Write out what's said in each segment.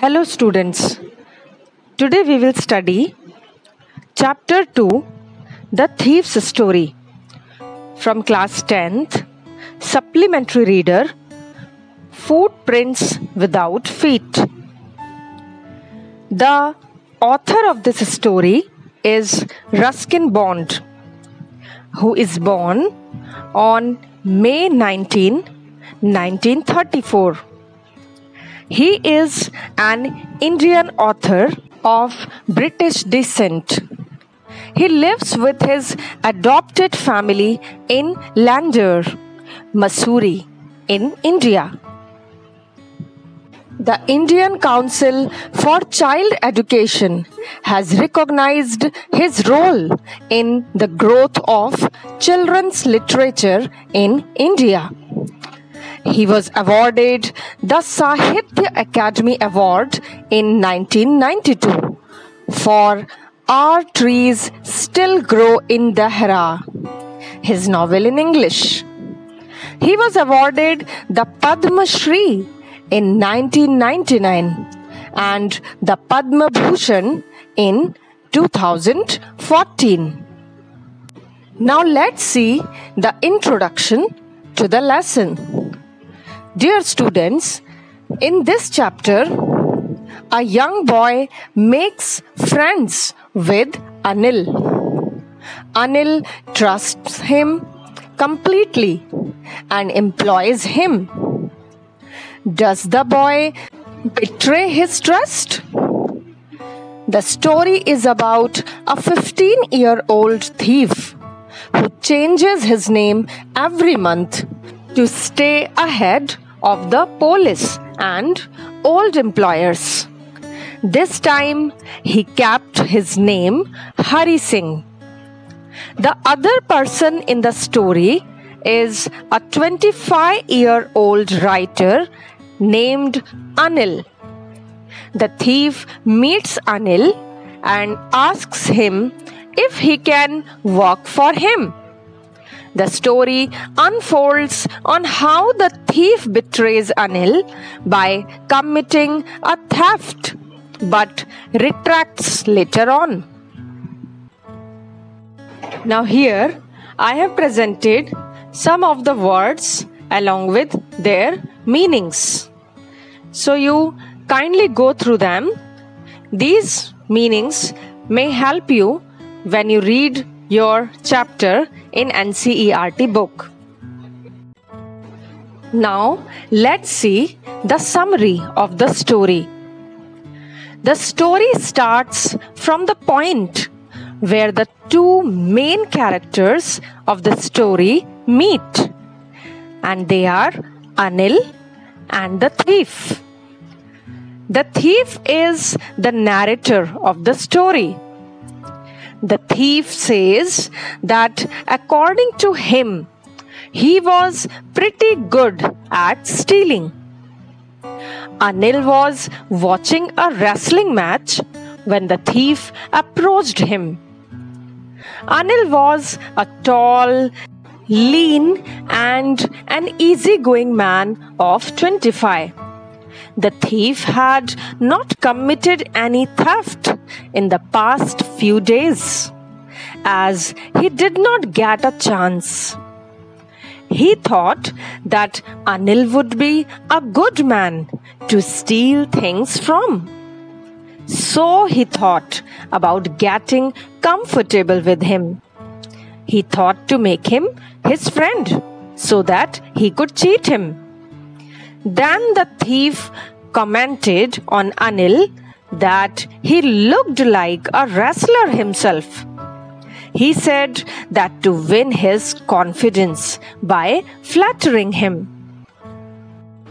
Hello students, today we will study Chapter 2, The Thief's Story from class 10th, Supplementary Reader, Footprints Without Feet. The author of this story is Ruskin Bond, who is born on May 19, 1934. He is an Indian author of British descent. He lives with his adopted family in Landur, Mussoorie, in India. The Indian Council for Child Education has recognized his role in the growth of children's literature in India. He was awarded the Sahitya Akademi Award in 1992 for Our Trees Still Grow in Dehra, his novel in English. He was awarded the Padma Shri in 1999 and the Padma Bhushan in 2014. Now let's see the introduction to the lesson. Dear students, in this chapter, a young boy makes friends with Anil. Anil trusts him completely and employs him. Does the boy betray his trust? The story is about a 15-year-old thief who changes his name every month to stay ahead of the police and old employers. This time he kept his name Hari Singh. The other person in the story is a 25-year-old writer named Anil. The thief meets Anil and asks him if he can work for him. The story unfolds on how the thief betrays Anil by committing a theft but retracts later on. Now here I have presented some of the words along with their meanings. So you kindly go through them. These meanings may help you when you read your chapter in NCERT book. Now let's see the summary of the story. The story starts from the point where the two main characters of the story meet, and they are Anil and the thief. The thief is the narrator of the story. The thief says that according to him, he was pretty good at stealing. Anil was watching a wrestling match when the thief approached him. Anil was a tall, lean, and an easygoing man of 25. The thief had not committed any theft in the past few days, as he did not get a chance. He thought that Anil would be a good man to steal things from. So he thought about getting comfortable with him. He thought to make him his friend so that he could cheat him. Then the thief commented on Anil that he looked like a wrestler himself. He said that to win his confidence by flattering him.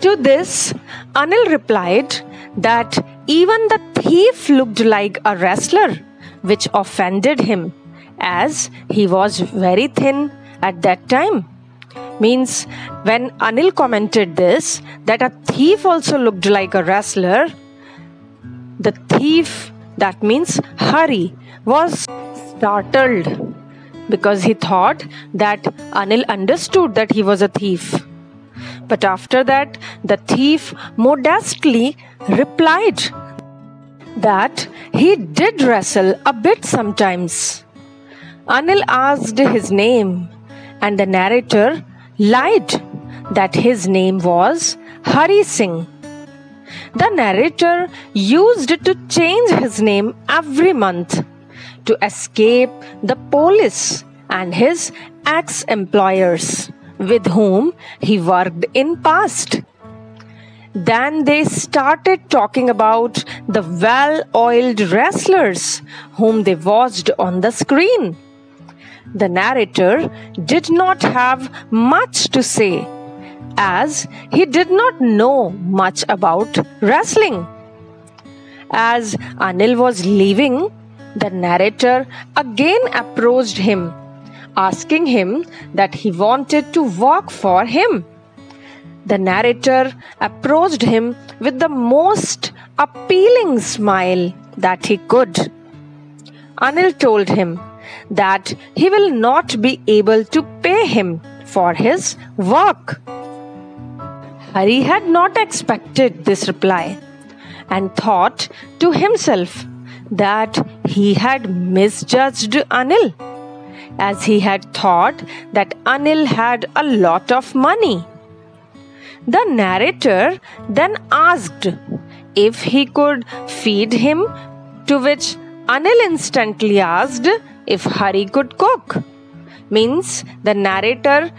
To this, Anil replied that even the thief looked like a wrestler, which offended him as he was very thin at that time. Means when Anil commented this, that a thief also looked like a wrestler, the thief, that means Hari, was startled because he thought that Anil understood that he was a thief. But after that, the thief modestly replied that he did wrestle a bit sometimes. Anil asked his name, and the narrator lied that his name was Hari Singh. The narrator used to change his name every month to escape the police and his ex-employers with whom he worked in past. Then they started talking about the well-oiled wrestlers whom they watched on the screen. The narrator did not have much to say, as he did not know much about wrestling. As Anil was leaving, the narrator again approached him, asking him that he wanted to work for him. The narrator approached him with the most appealing smile that he could. Anil told him that he will not be able to pay him for his work. Hari had not expected this reply and thought to himself that he had misjudged Anil, as he had thought that Anil had a lot of money. The narrator then asked if he could feed him, to which Anil instantly asked if Hari could cook. Means the narrator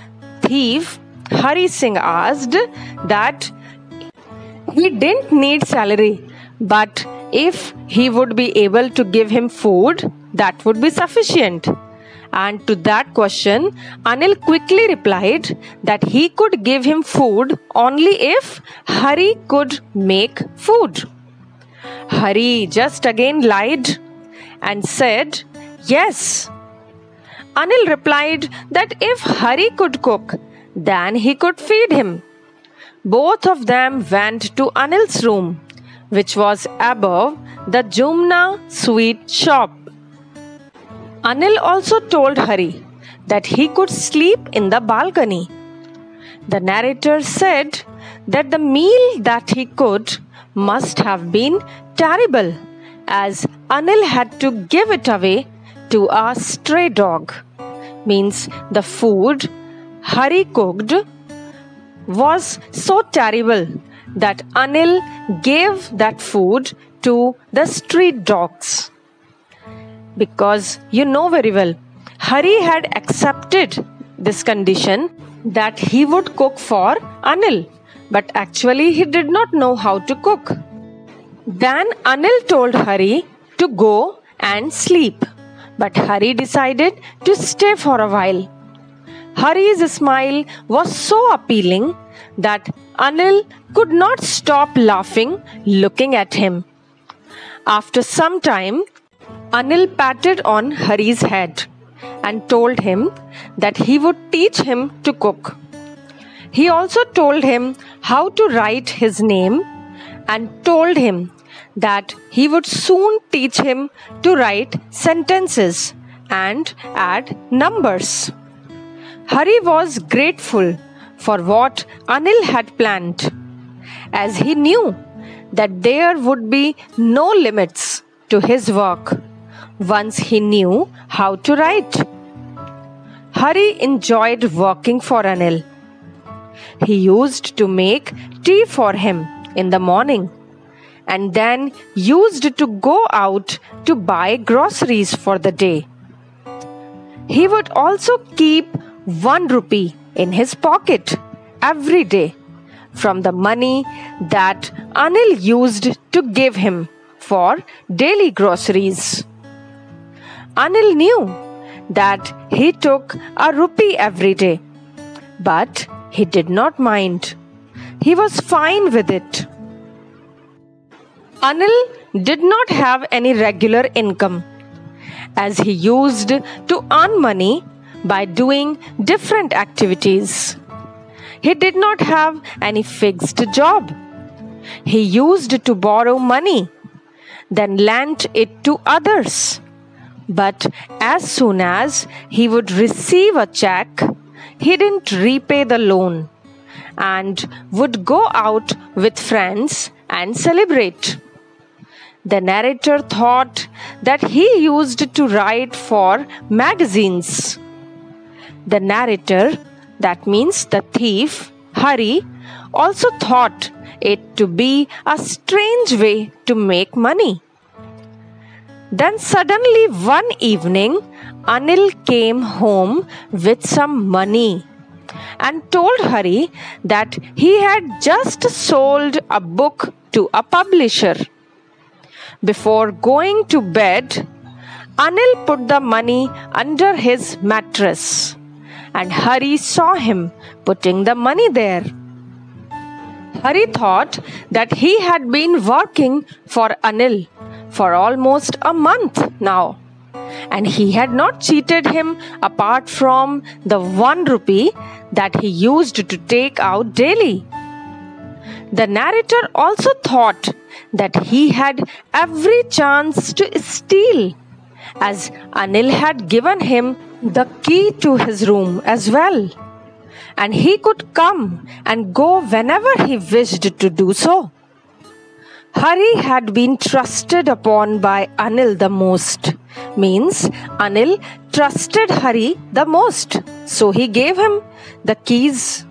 thief Hari Singh asked that he didn't need salary, but if he would be able to give him food, that would be sufficient. And to that question, Anil quickly replied that he could give him food only if Hari could make food. Hari just again lied and said, yes. Anil replied that if Hari could cook, then he could feed him. Both of them went to Anil's room, which was above the Jumna sweet shop. Anil also told Hari that he could sleep in the balcony. The narrator said that the meal that he cooked must have been terrible, as Anil had to give it away to a stray dog. Means the food Hari cooked was so terrible that Anil gave that food to the street dogs. Because you know very well, Hari had accepted this condition that he would cook for Anil, but actually he did not know how to cook. Then Anil told Hari to go and sleep, but Hari decided to stay for a while. Hari's smile was so appealing that Anil could not stop laughing looking at him. After some time, Anil patted on Hari's head and told him that he would teach him to cook. He also told him how to write his name and told him that he would soon teach him to write sentences and add numbers. Hari was grateful for what Anil had planned, as he knew that there would be no limits to his work once he knew how to write. Hari enjoyed working for Anil. He used to make tea for him in the morning and then used to go out to buy groceries for the day. He would also keep 1 rupee in his pocket every day from the money that Anil used to give him for daily groceries. Anil knew that he took a rupee every day, but he did not mind. He was fine with it. Anil did not have any regular income, as he used to earn money by doing different activities. He did not have any fixed job. He used to borrow money, then lent it to others. But as soon as he would receive a check, he didn't repay the loan and would go out with friends and celebrate. The narrator thought that he used to write for magazines. The narrator, that means the thief, Hari, also thought it to be a strange way to make money. Then suddenly one evening, Anil came home with some money and told Hari that he had just sold a book to a publisher. Before going to bed, Anil put the money under his mattress, and Hari saw him putting the money there. Hari thought that he had been working for Anil for almost a month now, and he had not cheated him apart from the 1 rupee that he used to take out daily. The narrator also thought that he had every chance to steal, as Anil had given him the key to his room as well, and he could come and go whenever he wished to do so. Hari had been trusted upon by Anil the most, means Anil trusted Hari the most, so he gave him the keys.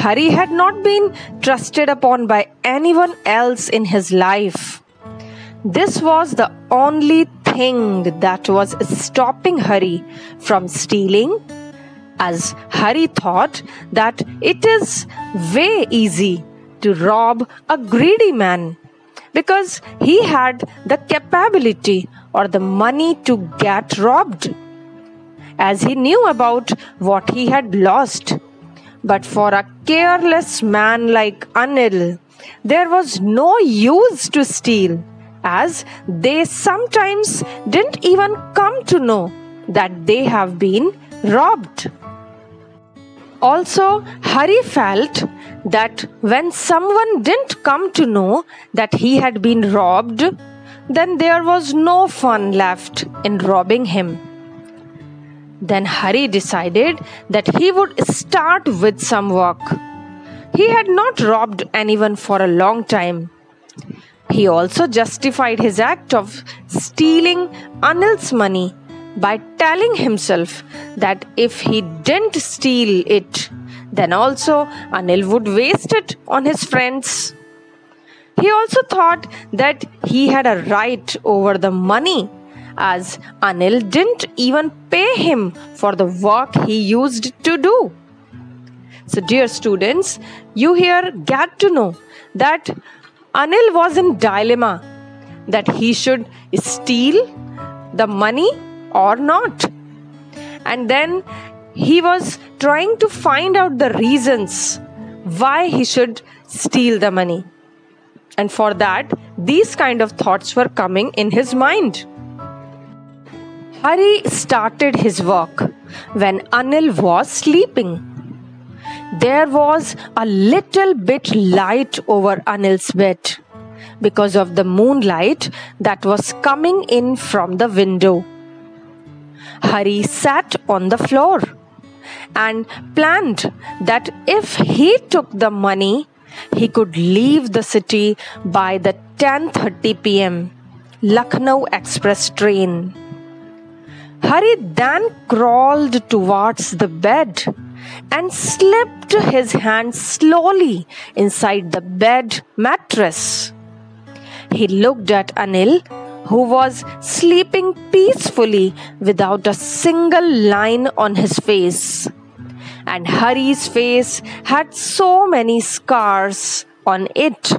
Hari had not been trusted upon by anyone else in his life. This was the only thing that was stopping Hari from stealing, as Hari thought that it is way easy to rob a greedy man, because he had the capability or the money to get robbed, as he knew about what he had lost. But for a careless man like Anil, there was no use to steal, as they sometimes didn't even come to know that they have been robbed. Also, Hari felt that when someone didn't come to know that he had been robbed, then there was no fun left in robbing him. Then Hari decided that he would start with some work. He had not robbed anyone for a long time. He also justified his act of stealing Anil's money by telling himself that if he didn't steal it, then also Anil would waste it on his friends. He also thought that he had a right over the money, as Anil didn't even pay him for the work he used to do. So dear students, you here get to know that Anil was in dilemma that he should steal the money or not. And then he was trying to find out the reasons why he should steal the money. And for that, these kind of thoughts were coming in his mind. Hari started his work when Anil was sleeping. There was a little bit light over Anil's bed because of the moonlight that was coming in from the window. Hari sat on the floor and planned that if he took the money, he could leave the city by the 10:30 p.m. Lucknow Express train. Hari then crawled towards the bed and slipped his hand slowly inside the bed mattress. He looked at Anil, who was sleeping peacefully without a single line on his face. And Hari's face had so many scars on it.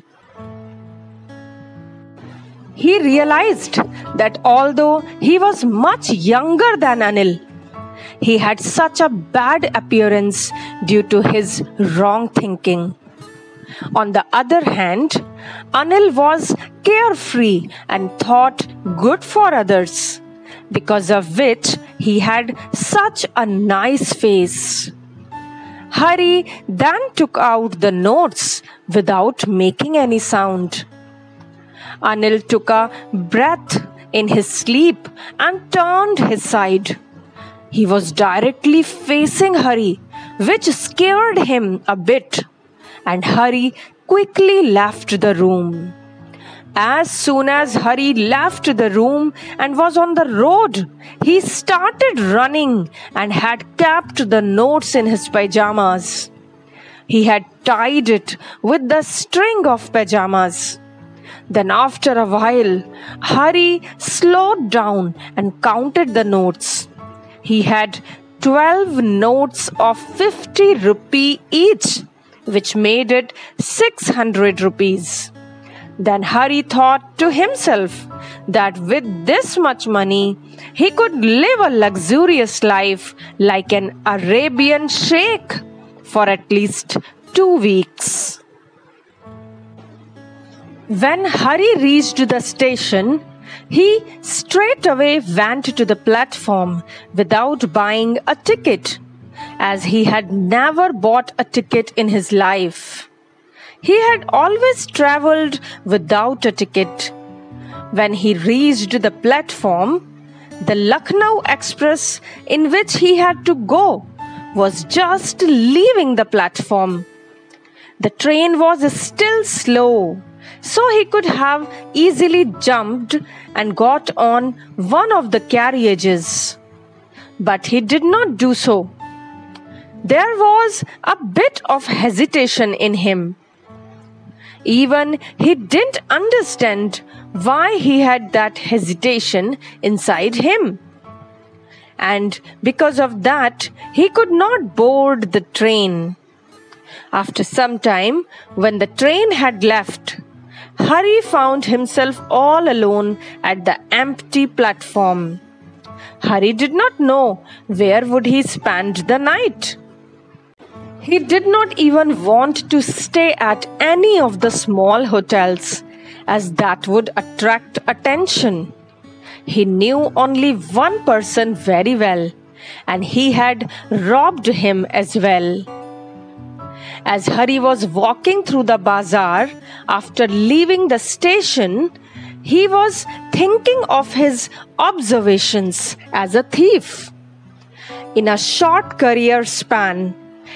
He realized that although he was much younger than Anil, he had such a bad appearance due to his wrong thinking. On the other hand, Anil was carefree and thought good for others, because of which he had such a nice face. Hari then took out the notes without making any sound. Anil took a breath in his sleep and turned his side. He was directly facing Hari, which scared him a bit, and Hari quickly left the room. As soon as Hari left the room and was on the road, he started running and had kept the notes in his pajamas. He had tied it with the string of pajamas. Then after a while, Hari slowed down and counted the notes. He had 12 notes of 50 rupee each, which made it 600 rupees. Then Hari thought to himself that with this much money, he could live a luxurious life like an Arabian sheikh for at least 2 weeks. When Hari reached the station, he straightway went to the platform without buying a ticket, as he had never bought a ticket in his life. He had always travelled without a ticket. When he reached the platform, the Lucknow Express in which he had to go was just leaving the platform. The train was still slow, so he could have easily jumped and got on one of the carriages. But he did not do so. There was a bit of hesitation in him. Even he didn't understand why he had that hesitation inside him. And because of that, he could not board the train. After some time, when the train had left, Hari found himself all alone at the empty platform. Hari did not know where would he spend the night. He did not even want to stay at any of the small hotels, as that would attract attention. He knew only one person very well, and he had robbed him as well. As Hari was walking through the bazaar after leaving the station, he was thinking of his observations as a thief. In a short career span,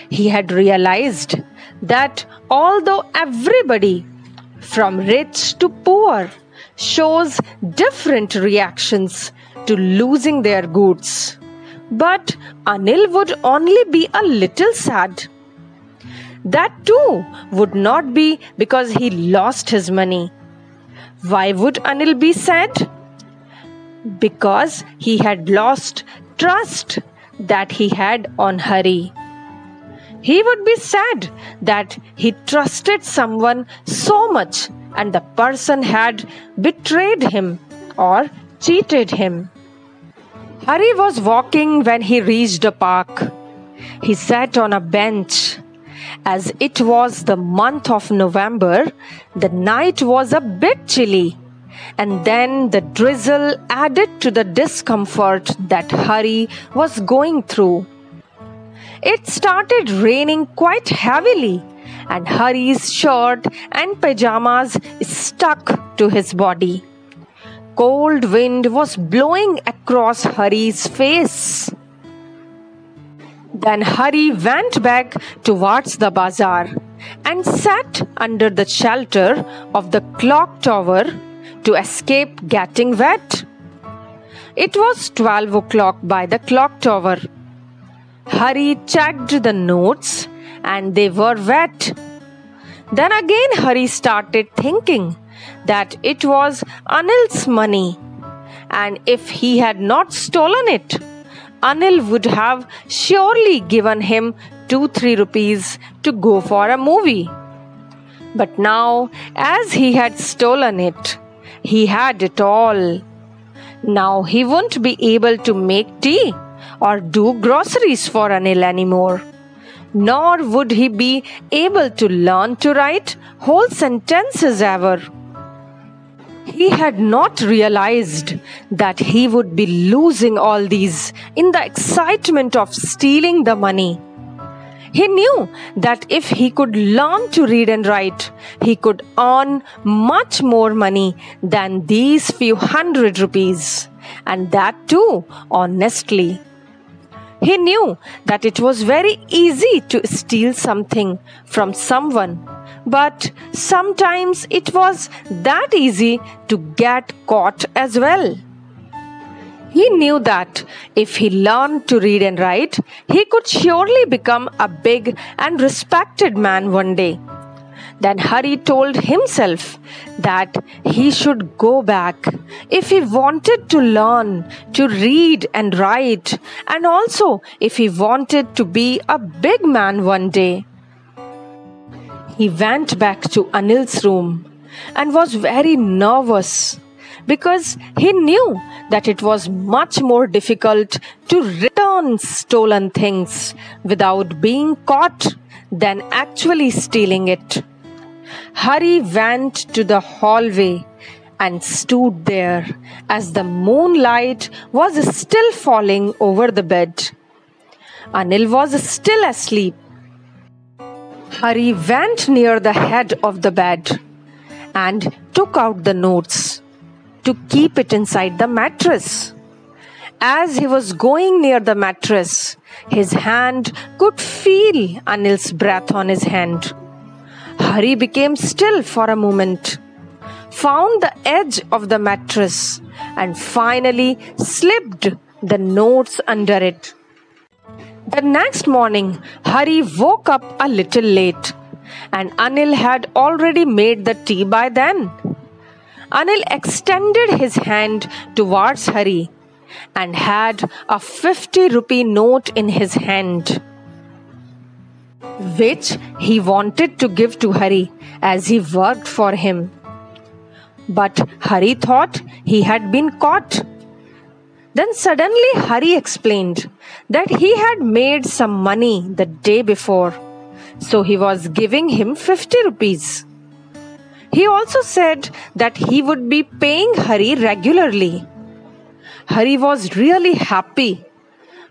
he had realized that although everybody, from rich to poor, shows different reactions to losing their goods, but Anil would only be a little sad. That too would not be because he lost his money. Why would Anil be sad? Because he had lost trust that he had on Hari. He would be sad that he trusted someone so much and the person had betrayed him or cheated him. Hari was walking when he reached a park. He sat on a bench. As it was the month of November, the night was a bit chilly, and then the drizzle added to the discomfort that Hari was going through. It started raining quite heavily, and Hari's shirt and pajamas stuck to his body. Cold wind was blowing across Hari's face. Then Hari went back towards the bazaar and sat under the shelter of the clock tower to escape getting wet. It was 12 o'clock by the clock tower. Hari checked the notes and they were wet. Then again Hari started thinking that it was Anil's money, and if he had not stolen it, Anil would have surely given him 2-3 rupees to go for a movie. But now, as he had stolen it, he had it all. Now he wouldn't be able to make tea or do groceries for Anil anymore. Nor would he be able to learn to write whole sentences ever. He had not realized that he would be losing all these in the excitement of stealing the money. He knew that if he could learn to read and write, he could earn much more money than these few 100 rupees, and that too honestly. He knew that it was very easy to steal something from someone, but sometimes it was that easy to get caught as well. He knew that if he learned to read and write, he could surely become a big and respected man one day. Then Hari told himself that he should go back if he wanted to learn to read and write, and also if he wanted to be a big man one day. He went back to Anil's room and was very nervous because he knew that it was much more difficult to return stolen things without being caught than actually stealing it. Hari went to the hallway and stood there as the moonlight was still falling over the bed. Anil was still asleep. Hari went near the head of the bed and took out the notes to keep it inside the mattress. As he was going near the mattress, his hand could feel Anil's breath on his hand. Hari became still for a moment, found the edge of the mattress, and finally slipped the notes under it. The next morning, Hari woke up a little late, and Anil had already made the tea by then. Anil extended his hand towards Hari and had a 50-rupee note in his hand, which he wanted to give to Hari as he worked for him. But Hari thought he had been caught. Then suddenly Hari explained that he had made some money the day before, so he was giving him 50 rupees. He also said that he would be paying Hari regularly. Hari was really happy,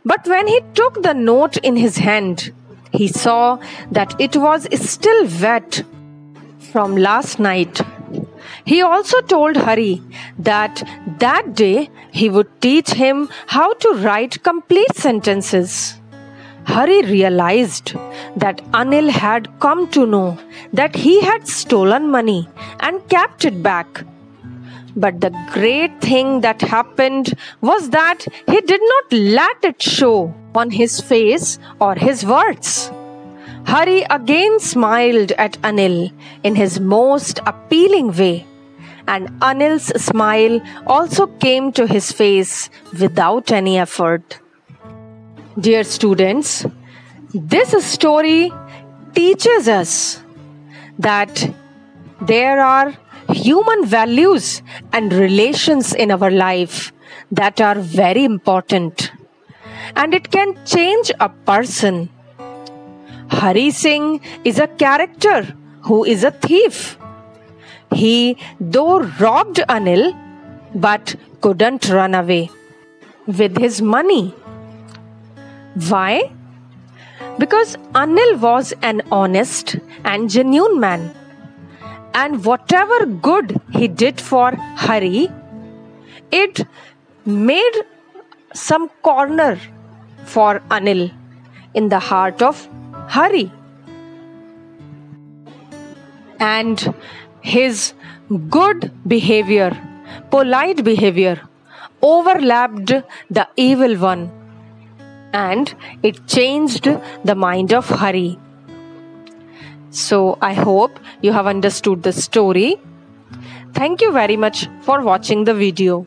but when he took the note in his hand, he saw that it was still wet from last night. He also told Hari that day he would teach him how to write complete sentences. Hari realized that Anil had come to know that he had stolen money and kept it back. But the great thing that happened was that he did not let it show on his face or his words. Hari again smiled at Anil in his most appealing way, and Anil's smile also came to his face without any effort. Dear students, this story teaches us that there are human values and relations in our life that are very important, and it can change a person. Hari Singh is a character who is a thief. He though robbed Anil but couldn't run away with his money. Why? Because Anil was an honest and genuine man, and whatever good he did for Hari, it made some corner for Anil in the heart of Hari. And his good behavior, polite behavior, overlapped the evil one, and it changed the mind of Hari. So I hope you have understood the story. Thank you very much for watching the video.